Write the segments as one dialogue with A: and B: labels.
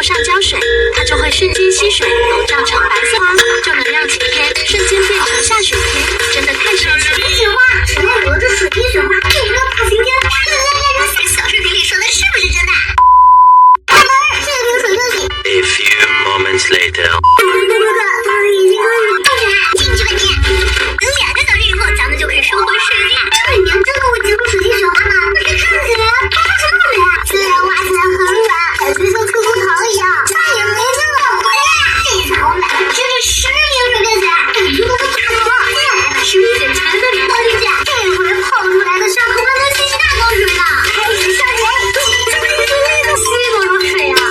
A: 上胶水，它就会瞬间吸水，膨胀成白色花，就能让晴天瞬间变成下雪天，真的太神奇了！
B: 雪花，什么我这水滴雪花，这个大晴天，小视频里说的是不是真的？开门，这瓶水就行。
C: A few moments later.
B: 已经进去吧你。等2个小时以后，咱们就可以收获水滴。这里面真的会结出水滴雪花吗？那是看起来发什么的呀？虽然挖起来很软，感觉像猕猴桃一样，但也没这么回来呀。这一次我买的真是10瓶水变水，感觉都是大头。再来把10瓶水全都淋到进去，这回泡出来的像可能能吸大缸水了。开始下水，吸多少水啊？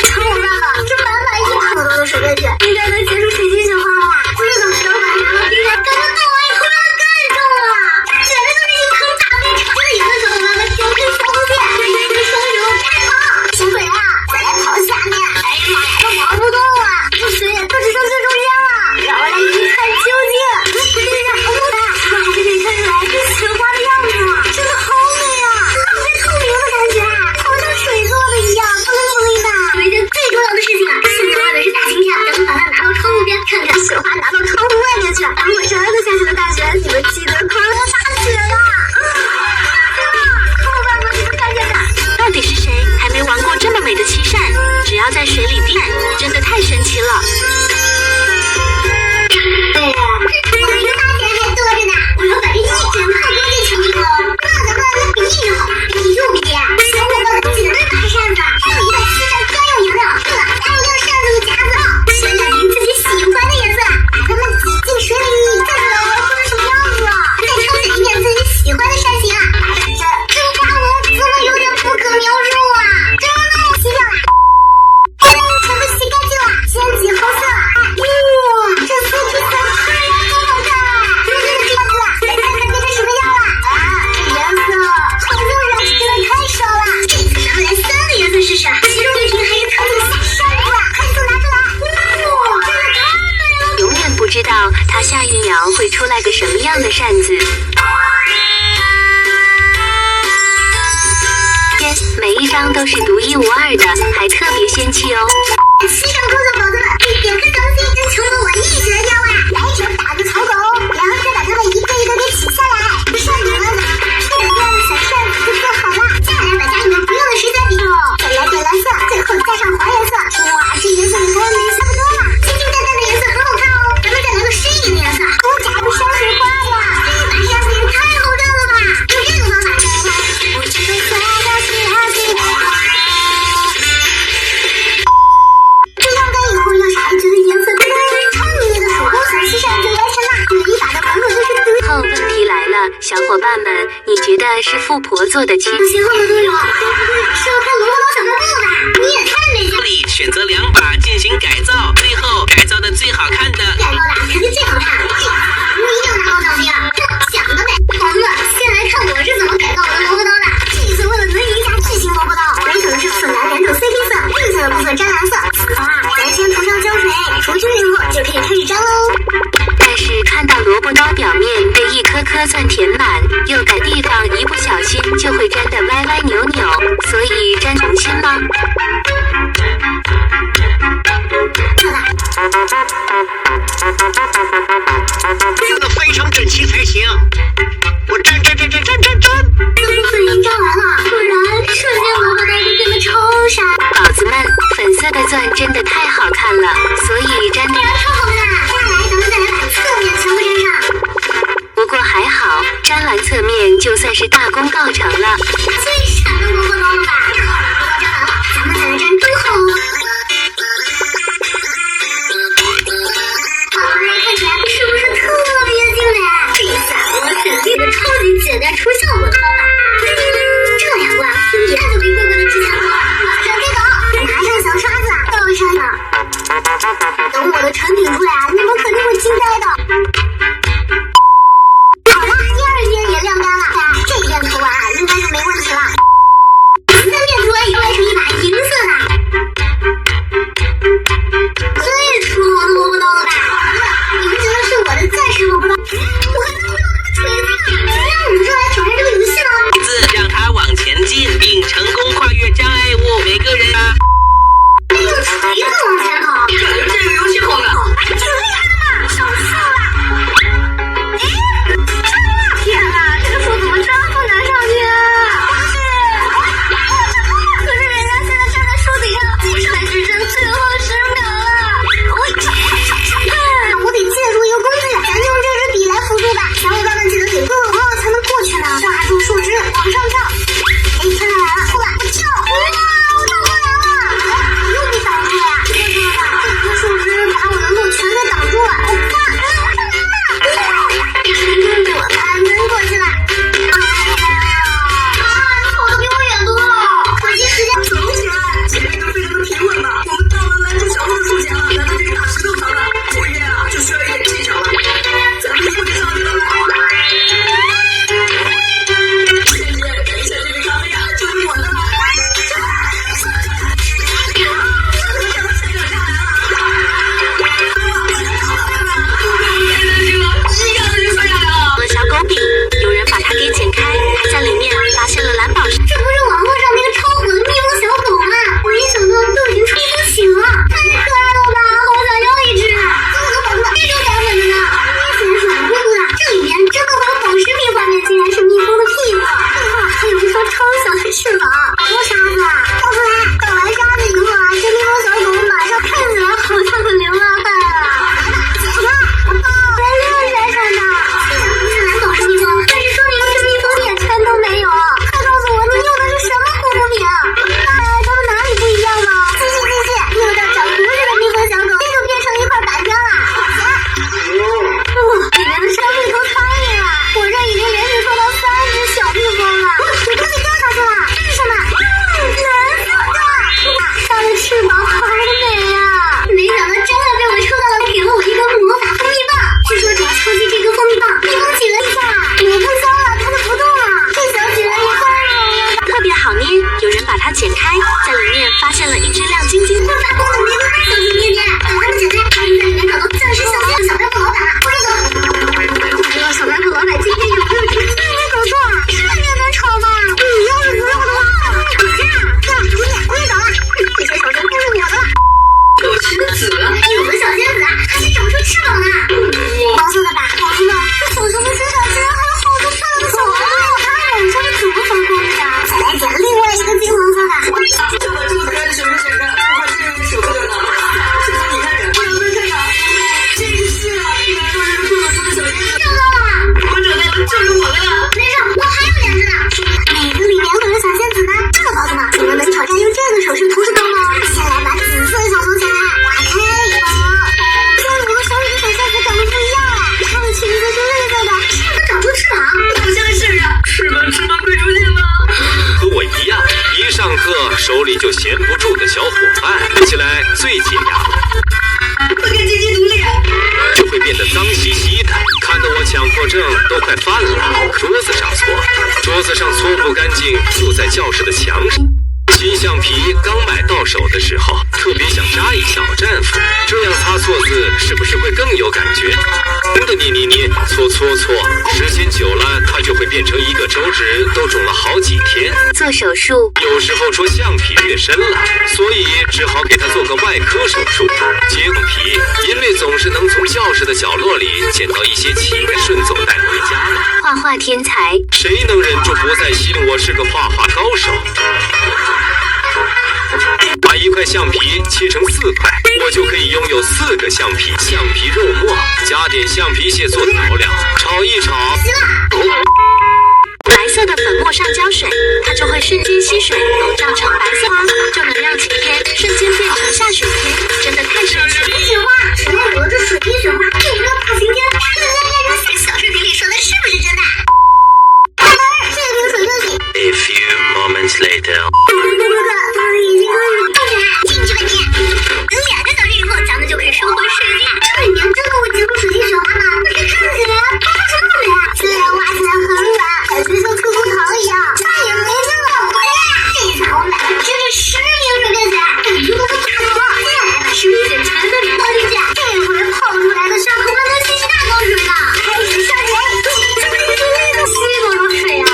B: 看我办吧，这满满1大桶的水变水，应该能结出水滴雪花了。这个小碗拿到地上，感觉倒完以后变得更重了，简直就是一坑大飞车。这个颜色小伙伴们点开小红线，这是一个双手开跑，小鬼啊，再来跑下面。哎呀妈呀，都跑不动了，这水也都只剩最中间了，让我来一看究竟。这还是可以看出来这雪花的样子了，真的好美啊，特别透明的感觉，好像水做的一样，不灵不灵的。有一件最重要的事情啊，现在外面是大晴天，咱们把它拿到窗户边，看看雪花拿到窗户外面去。如果真的下起了大雪，你们记得快乐大雪了。小伙伴们，你们看见的？
A: 到底是谁还没玩过这么美的漆扇？只要在水里滴，真的太神奇了！
B: 我一个大钱还多着呢，我要把这一整套东西全部那咱们比一好，比就比。小伙伴们记得这把扇子，还有一个漆扇专用颜料，还有这个扇子的夹子，选择您自己喜欢的颜色，把它们挤进水里，看看我会什么样子。再抄写一遍自己喜欢的扇形，这花纹怎么有点不可描述啊？真的洗掉了。全部洗干净了，先挤红色。哇，这色皮色太好看了！这个样子，来看看变成什么样了啊？这颜色好像染色的太少了，这次咱们来3个颜色试试，其中一瓶还是特定下扇子，快速拿出来！哇，真的太美了！
A: 永远不知道它下一秒会出来个什么样的扇子。每一张都是独一无二的，还特别仙气哦。
B: 西上工作宝子们，点颗小心，跟承诺我一起来跳啊！来者打个草狗，然后再把它们一个一个给取下来。扇子呢？这个样的小扇子就做好了。接下来把家里面不用的水彩笔，再来点蓝色，最后加上黄颜色。哇，这颜色也太美差不多了。清清淡淡的颜色很好看哦。咱们再来个深一点的颜色，不夹不山水画呀！这把扇子也太好看了吧！用这个方法，我这个小小心啊心啊。这晾干以后要是还觉得颜色不对，超迷你的手工小漆扇就完成了。每一把的纹路都是独
A: 后问题来了，小伙伴们，你觉得是富婆做的漆，
B: 型号的都有，会不会是要开萝卜刀小卖部吧？你也太没劲了！
C: 选择2把进行改造，最后改造的最好看的。
B: 改造的肯定最好看，这把我一定拿到奖金啊！这想的呗。好了，先来看我是怎么改造我的萝卜刀的。这一次为了能赢下巨型萝卜刀，我选的是粉蓝2种 CP 色，绿色的部分沾蓝色。好啊，咱先涂上胶水，除菌以后就可以开始粘喽。
A: 但是看到萝卜刀表面被一颗颗钻填满，又改地方一不小心就会粘得歪歪扭扭，所以粘重新吗？
C: 做的非常整齐才行。我粘。
B: 粉已经粘完了，果然瞬间萝卜刀就变得超闪。
A: 宝子们，粉色的钻真的太好看了，所以粘的
B: 超好看。接下来咱们再来把侧面全部粘上。
A: 不过还好，粘完侧面就算是大功告成了。
B: 最闪的萝卜刀了吧？太好了，萝卜粘完了，咱们再来粘中后。看起来是不是特别精美？这下我肯定是超级简单出效果的方法。这2罐一看就没过的之前过，马上开搞，拿上小刷子倒上了。等我的成品出来啊，你们肯定会惊呆的。好了，第2件也晾干了，这件涂完应该就没问题了。再
A: 发现了一只亮晶晶。
B: 我发疯了，玫瑰花小心点点，等他们检查，还能在里面找到钻石小仙的小卖部老板了。不知道小卖部老板今天有没有这个这没搞错啊？这也能吵吗？你要是不用的话，吵架。哥，我也找了，这些小仙都是我的了。
D: 小仙子，
B: 有的小仙子还是长出翅膀呢。黄色的吧，黄色的，这手上的身上竟然还有好多漂亮的小花呢。它脸上是怎么发光的呀？再来点另外一个金黄色的。
D: 这么可爱的小仙子，我还真是舍不得呢。师傅，你看看，我有没有看到？这个是啊，难道是兔子的小仙子？
B: 找到了，
D: 我找到了，就是我的了。
B: 没事，我还有两只呢。哪个里面会有小仙子呢？这个包子嘛，怎么能挑战用这个手势同时动呢？先来把紫色小松钱打开一包。这5个手里的小仙子长得不一样了，它的裙子是绿色的，是不是长出翅膀？
D: 好像是啊，翅膀快出现了。
E: 和我一样，一上课手里就闲不住的小伙伴，看起来最解压，
D: 快跟姐姐独立。
E: 就会变得脏兮兮的，看得我强迫症都快犯了。桌子上搓，桌子上搓不干净，就在教室的墙上。新橡皮刚买到手的时候，特别想扎一小战斧，这样擦错字是不是会更有感觉？真的捏，搓，时间久了，它就会变成一个手指都肿了好几天。
A: 做手术，
E: 有时候说橡皮越深了，所以只好给它做个外科手术，接橡皮，因为总是能从教室的角落里捡到一些乞丐，顺走带回家了。
A: 画画天才，
E: 谁能忍住不再信我是个画画高手？把一块橡皮切成4块，我就可以拥有4个橡皮。橡皮肉末，加点橡皮屑做调料，炒一炒。
A: 白色的粉末上胶水，它就会瞬间吸水，膨胀成白色花，就能让晴天瞬间变成下雪天，真的太神奇了。
B: 雪花，原来我这水滴雪花就不要大晴天，瞬间变成小视频里说的是不是真的？开门，这瓶水就行。
E: A few moments later，
B: 我的眼睛都是不闪，进去吧你。等2个小时以后，咱们就可以收获世界。这里面真的会结出水滴雪花吗？我是看起来发什么的呀？虽然挖起来很软，感觉像兔子糖一样，但也没这么火呀。这一次我们买的真是10瓶水变血，感觉都是大头。接下来把10瓶血全都给倒进去，这回泡出来的是可不能吸大缸水的。开始下水，这不是吸多少水呀？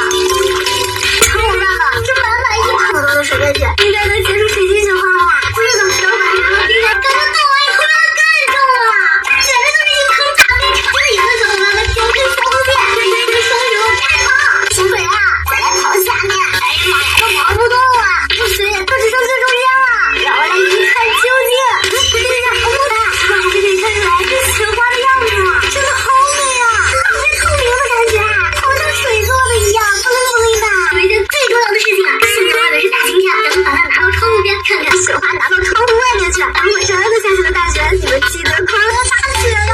B: 超棒的，这满满1泡多的水变血，应该能结出水晶雪花了。这个小碗拿到冰箱，等它倒完以后变得更重了，这简直就是一坑大冰场。这个颜色小伙伴们调成小红线，这是一个双手开跑。小鬼啊，再来跑下面。哎呀妈呀，都跑不动了，这水也都只剩最中间了，让我来一看究竟。这是啥红的？我还是可以看出来这雪花的样子了，真的好美啊，特别透明的感觉，好像水做的一样，不灵不灵的。有一件最重要的事情啊，现在外面是大晴天，咱们把它拿到窗户边，看看雪花拿到窗户外面去。如果真的下起了大雪，你们记得快乐大雪了。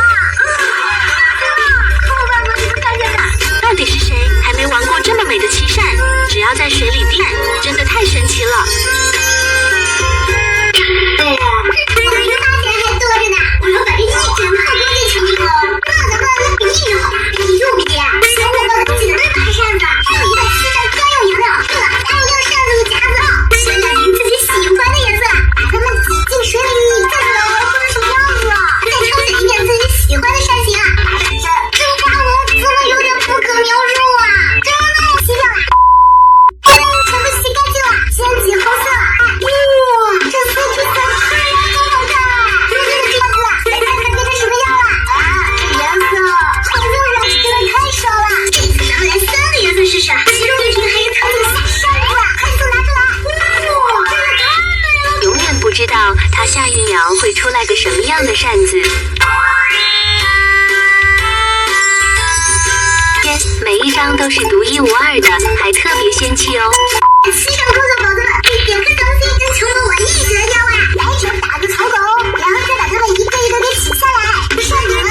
B: 后半部你们看见的。
A: 到底是谁还没玩过这么美的漆扇？只要在水里滴，真的太神奇了。
B: 我离花钱还多着呢，我要把这1整套丢进去一个。那咱们比例就好了，比右比小伙伴们记得把扇子，还有一个漆扇专用颜料。对了，还有一个扇子的夹子，选2瓶自己喜欢的颜色，把它们挤进水里，看看我做成什么样子了。再挑选一点自己喜欢的扇形啊，这花纹怎么有点不可描述啊？真的洗掉了。全部洗干净了，先挤红色。哇，这4支色太好看了！用这个镜子来看看变成什么样了。啊，这颜色好像染色的太少了。这次咱们来3个颜色试试，其中1瓶还是特定下扇子，快速拿出来。哇，真的太美了！
A: 永远不知道它下一秒会出来个什么样的扇子。每一张都是独一无二的，还特别仙气哦。
B: 西上工作宝子们，点个掌心，跟成了我一起来跳啊！来一首打个草狗，然后再把它们一个一个给取下来。扇子呢，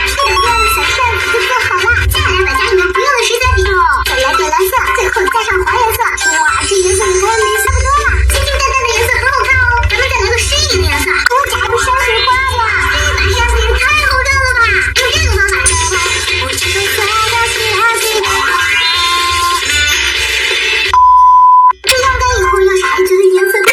B: 这个样的小扇子就做好了。接下来把家里面不用的水彩笔，再来点蓝色，最后加上黄颜色。哇，这颜色也太美差不多了。清清淡淡的颜色很好看哦。咱们再来个深一点的颜色，多加个山水画呀！这一把扇子也太好看了吧！用这个方法，我知道大家是爱情的。这样干以后，要是还觉得颜色太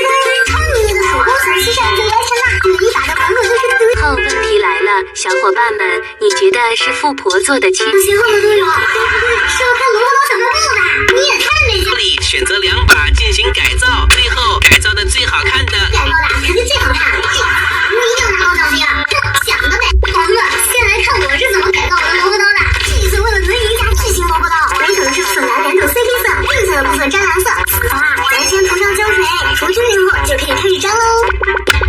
A: 小伙伴们，你觉得是富婆做的亲？
B: 前后都有，是我看萝卜刀小卖部吧？你也太没劲了。
F: 里选择2把进行改造，最后改造的最好看的。
B: 改造的肯定最好看，你一定拿到奖金啊！想的呗。王子，先来看我是怎么改造我的萝卜刀的。这次为了能赢一下巨型萝卜刀，我选的是粉蓝2种 CP 色，绿色的部分沾蓝色。好啦，咱先涂上胶水，除均匀后就可以开始粘喽。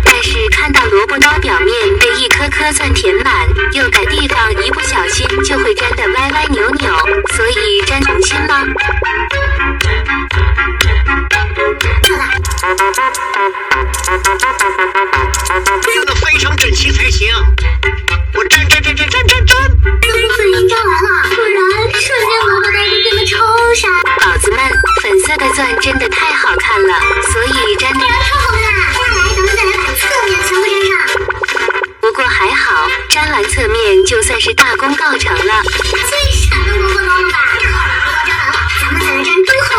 A: 但是看到萝卜刀表面被一颗颗钻填满，又改地方一不小心就会粘得歪歪扭扭，所以粘重新吗？
B: 错了。
C: 粘得非常整齐才行。我粘。
B: 这部分已经粘完了，果然瞬间萝卜刀就变得超闪。
A: 宝子们，粉色的钻真的太好看了，所以粘得
B: 超好看。接下来咱们再来把侧面全部粘上。
A: 不过还好，粘完侧面就算是大功告成了。
B: 最闪的萝卜刀了吧？太好了，萝卜粘完了，咱们再来粘中后。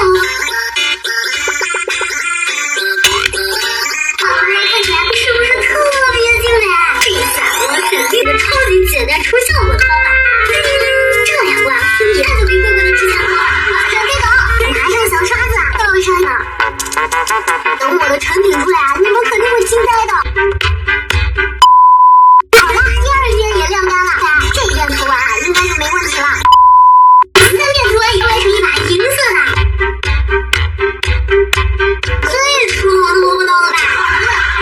B: 看起来是不是特别精美？这下我肯定是超级简单出效果的方法。这2罐一看就比贵贵的值钱多了，马上接走，拿上小刷子倒上呢。等我的成品出来啊，你们肯定会惊呆的。好了，第2遍也晾干了，这遍涂完应该就没问题了。3遍涂完以后，成一把银色的。最出我的萝卜刀了吧？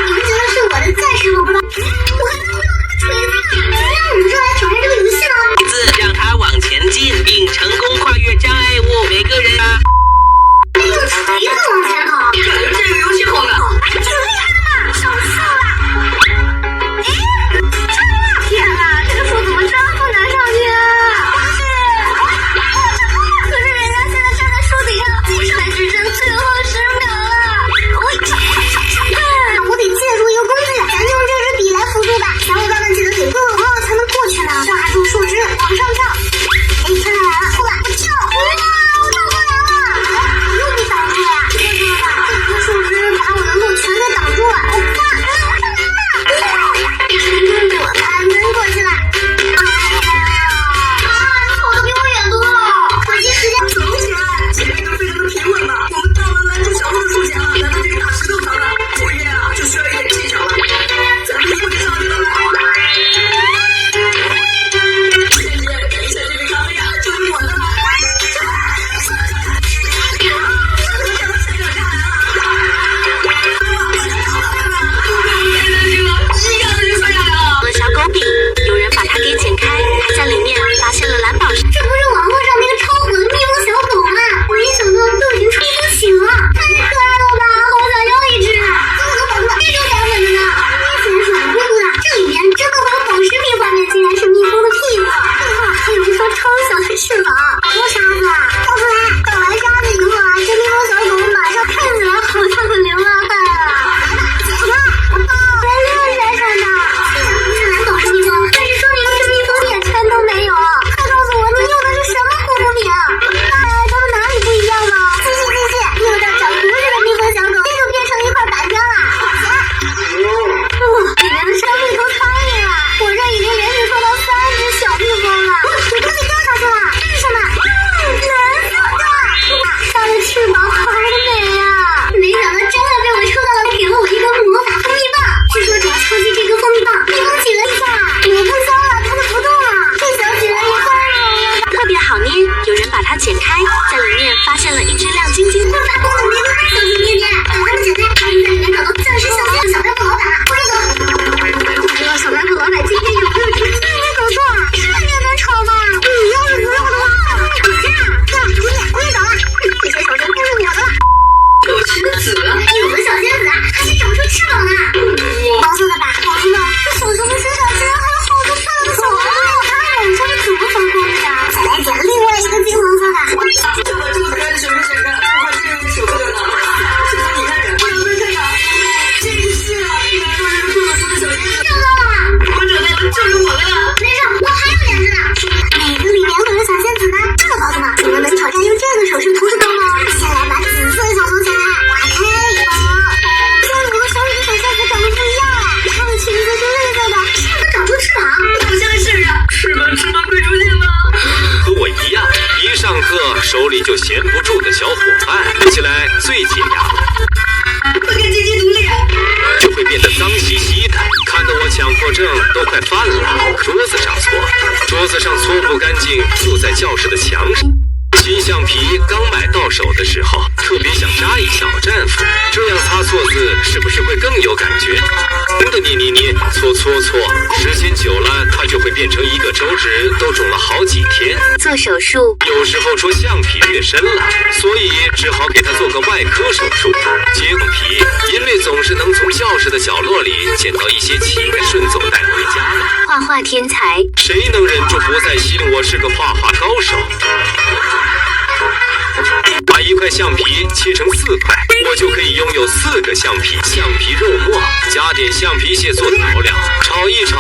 B: 你们觉得是我的钻石萝卜刀？我还能回到那个锤子，让我们就来挑战这个游戏了。
F: 让它往前进，并成功跨越障碍物。每个人啊，
B: 用锤子往前跑，
D: 感觉这个游戏好难。
B: 挺厉害的嘛，上树了。哎，上了！天哪，这个树怎么这么难上去啊？可是人家现在站在树顶上，才只剩最后10秒了。我得借助一个工具，咱就用这支笔来辅助吧。小伙伴们记得得够了后才能过去呢。抓住树枝往上跳。哎，跳下来了，出来，我跳！哇，我跳过来了！我又被挡住了呀！这个吧，这棵树枝把我的路全给挡住了。我靠，我上来了！我们真过去了。哎呀，跑得比我远多了，可惜时间
D: 走起来，前面都非常的平稳嘛。我们到了拦住小鹿的树前了，来到这个大石头旁了。后面啊，就需要一点技巧了。咱们一步就上去了。等一下，这杯咖啡啊，就是我的了。
A: 和小狗比，有人把它给剪开，还在里面发现了蓝宝石。
B: 这不是网络上那个超火的蜜蜂小狗吗？我没想到都已经出风醒了，太可爱了吧！好想要一只。怎么能保住这种版本的呢？明显是软乎乎的，这里面真的会有宝石蜜画面，竟然是蜜蜂的屁股，背后还有一双超小的翅膀。好多沙子啊，倒出来！倒完沙子以后啊，这蜜蜂小狗马上看起来好像个流浪汉啊！来吧，解开！我靠，蓝闪闪的，虽然不是蓝宝石蜜蜂，但是说明这蜜蜂眼全都没有。快告诉我，你用的是什么护肤品？它们哪里不一样呢？继续，用到长胡子的蜜蜂小狗，这就变成一块板砖了。里面的是绿头苍蝇啊！我这已经连续收到3只小蜜蜂了。有东西掉下去了，这是什么？蓝色的！哇，它的翅膀好美呀！没想到真的被我抽到了，给了我一根魔法蜂蜜棒。据说只要抽进这根蜂蜜棒，蜜蜂紧了一下，我碰伤了，它就不动了。这小姐也太牛了！
A: 特别好捏，有人把它剪开，在里面发现了一只亮晶晶。
B: 魔法蜂的玫瑰花小姐姐姐，把它们剪开，可以在里面找到钻石小仙的小白兔老板了。快走！不知道小白兔老板今天有没有去自己走错？这也能炒吗？你要是不用的话，滚开啊！这样，我也走了。这些手势都是我的了。
D: 有仙子，
B: 有的小仙子还没长出翅膀呢。黄色的吧，宝子们，这小熊的身上竟然还有好多翅膀啊！这是怎么发光的呀？再来剪另外一个金黄色的。
D: 就把这个可爱的小熊剪开，不怕这个舍不得呢。是从你看人，不能被看到。这个是啊，难道是兔子的小仙子？
B: 找到了，
D: 我找到了，就是我的了。
B: 没事，我还有2只呢。哪个里面会有小仙子呢？这个宝子们，你们能挑战用这个手势涂石头吗？先来把紫色的小熊剪开，打开一包。这里有个小雨的小仙子长得
E: 手里就闲不住的小伙伴，看起来最解压，
D: 快跟阶级独立！
E: 就会变得脏兮兮的，看得我强迫症都快犯了。桌子上搓，桌子上搓不干净，就在教室的墙上。新橡皮刚买到手的时候，特别想扎一小战斧，这样擦错字是不是会更有感觉？真的捏，搓，时间久了，它就会变成一个手指都肿了好几天。
A: 做手术，
E: 有时候说橡皮越深了，所以只好给它做个外科手术。接橡皮，因为总是能从教室的角落里捡到一些乞丐，顺走带回家了。
A: 画画天才，
E: 谁能忍住不再信我是个画画高手？把一块橡皮切成4块，我就可以拥有4个橡皮。橡皮肉末，加点橡皮屑做调料，炒一炒。